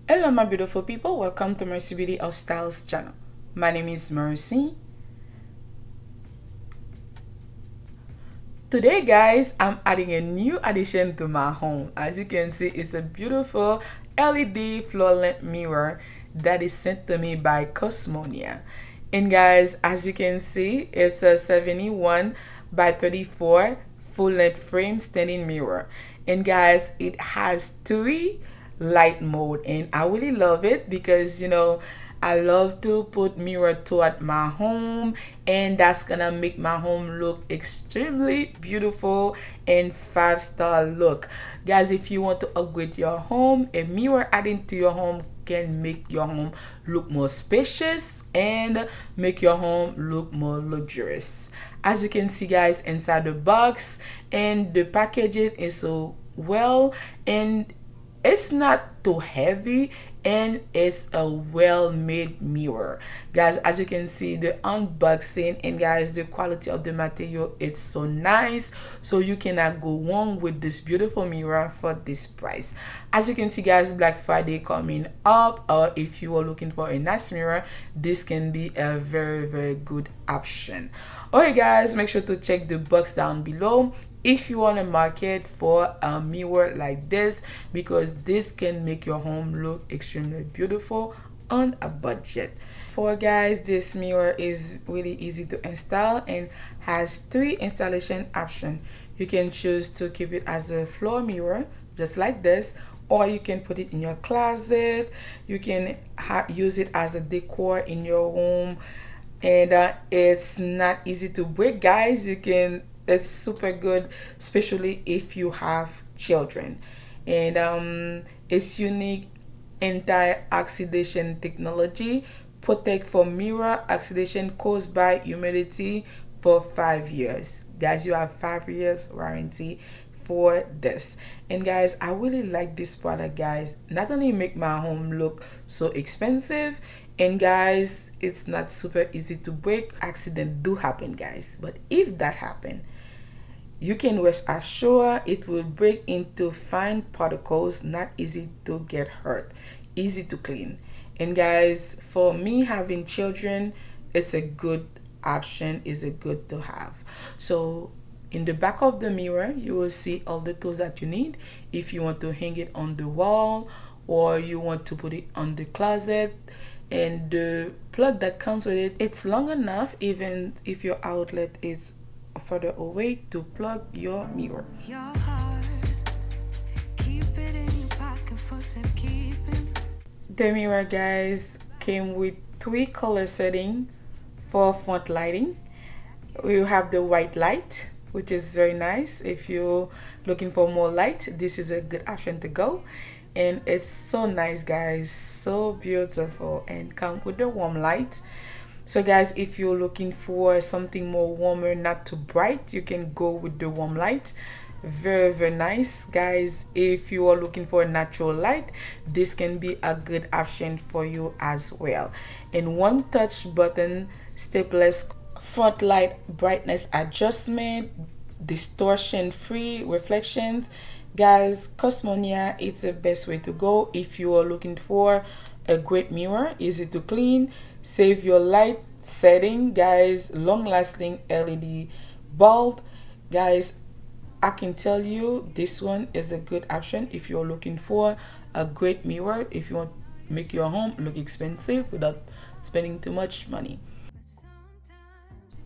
Hello my beautiful people, welcome to Mercy Beauty of Styles channel. My name is Mercy. Today guys, I'm adding a new addition to my home. As you can see, it's a beautiful LED floor lamp mirror that is sent to me by Kosmonia. And guys, as you can see, it's a 71 by 34 full length frame standing mirror. And guys, it has three light mode, and I really love it because I love to put mirror toward my home, and that's gonna make my home look extremely beautiful and 5-star look. Guys, if you want to upgrade your home, a mirror adding to your home can make your home look more spacious and make your home look more luxurious. As you can see guys, inside the box and the packaging is so well, and it's not too heavy, and it's a well-made mirror guys. As you can see the unboxing, and guys, the quality of the material, it's so nice, so you cannot go wrong with this beautiful mirror for this price. As you can see guys, Black Friday coming up, or if you are looking for a nice mirror, this can be a very good option. Okay guys, make sure to check the box down below if you want to market for a mirror like this, because this can make your home look extremely beautiful on a budget. For guys, this mirror is really easy to install and has 3 installation options. You can choose to keep it as a floor mirror just like this, or you can put it in your closet. You can use it as a decor in your home, and it's not easy to break guys. It's super good, especially if you have children. And it's unique anti-oxidation technology, protect from mirror oxidation caused by humidity for 5 years. Guys, you have 5 years warranty for this. And guys, I really like this product guys. Not only make my home look so expensive, and guys, it's not super easy to break. Accidents do happen guys, but if that happen, you can rest assured it will break into fine particles, not easy to get hurt, easy to clean. And guys, for me having children, it's a good option, is a good to have. So in the back of the mirror, you will see all the tools that you need if you want to hang it on the wall, or you want to put it on the closet. And the plug that comes with it, it's long enough even if your outlet is further away to plug your mirror. Your heart, keep it in your pocket for safekeeping. The mirror guys came with 3 color setting for front lighting. We have the white light, which is very nice. If you're looking for more light, this is a good option to go. And it's so nice guys, so beautiful, and come with the warm light. So guys, if you're looking for something more warmer, not too bright, you can go with the warm light. Very nice guys. If you are looking for a natural light, this can be a good option for you as well. And one touch button, stepless front light brightness adjustment, distortion free reflections. Guys, Kosmonia, it's the best way to go if you are looking for a great mirror, easy to clean, save your light setting guys, long lasting LED bulb. Guys, I can tell you this one is a good option if you're looking for a great mirror, if you want to make your home look expensive without spending too much money.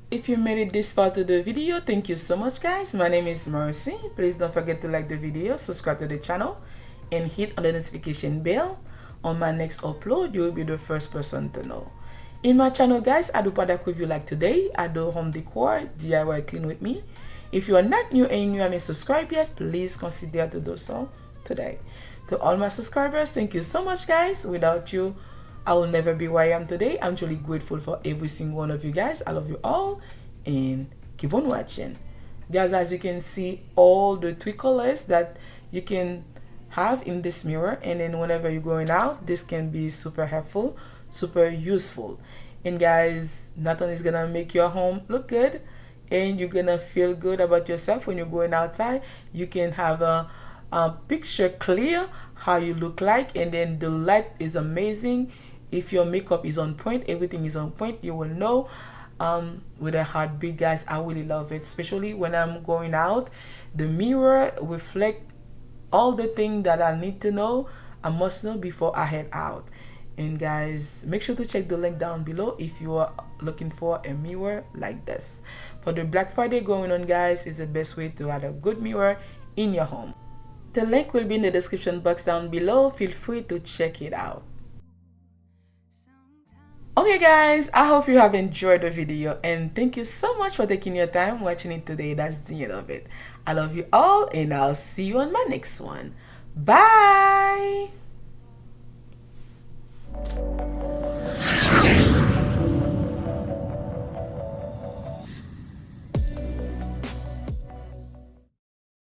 If you made it this far to the video, thank you so much guys. My name is Mercy. Please don't forget to like the video, subscribe to the channel, and hit on the notification bell. On my next upload, you will be the first person to know. In my channel guys, I do product review like today. I do home decor, DIY clean with me. If you are not new and you haven't subscribed yet, please consider to do so today. To all my subscribers, thank you so much guys. Without you, I will never be where I am today. I'm truly grateful for every single one of you guys. I love you all, and keep on watching. Guys, as you can see, all the 3 colors that you can have in this mirror, and then whenever you're going out, this can be super helpful, super useful. And guys, not only is gonna make your home look good, and you're gonna feel good about yourself when you're going outside, you can have a picture clear how you look like, and then the light is amazing. If your makeup is on point, everything is on point, you will know. With a heartbeat, guys, I really love it, especially when I'm going out. The mirror reflect all the things that I need to know, I must know before I head out. And guys, make sure to check the link down below if you are looking for a mirror like this. For the Black Friday going on, guys, is the best way to add a good mirror in your home. The link will be in the description box down below. Feel free to check it out. Okay guys, I hope you have enjoyed the video, and thank you so much for taking your time watching it today. That's the end of it. I love you all, and I'll see you on my next one. Bye.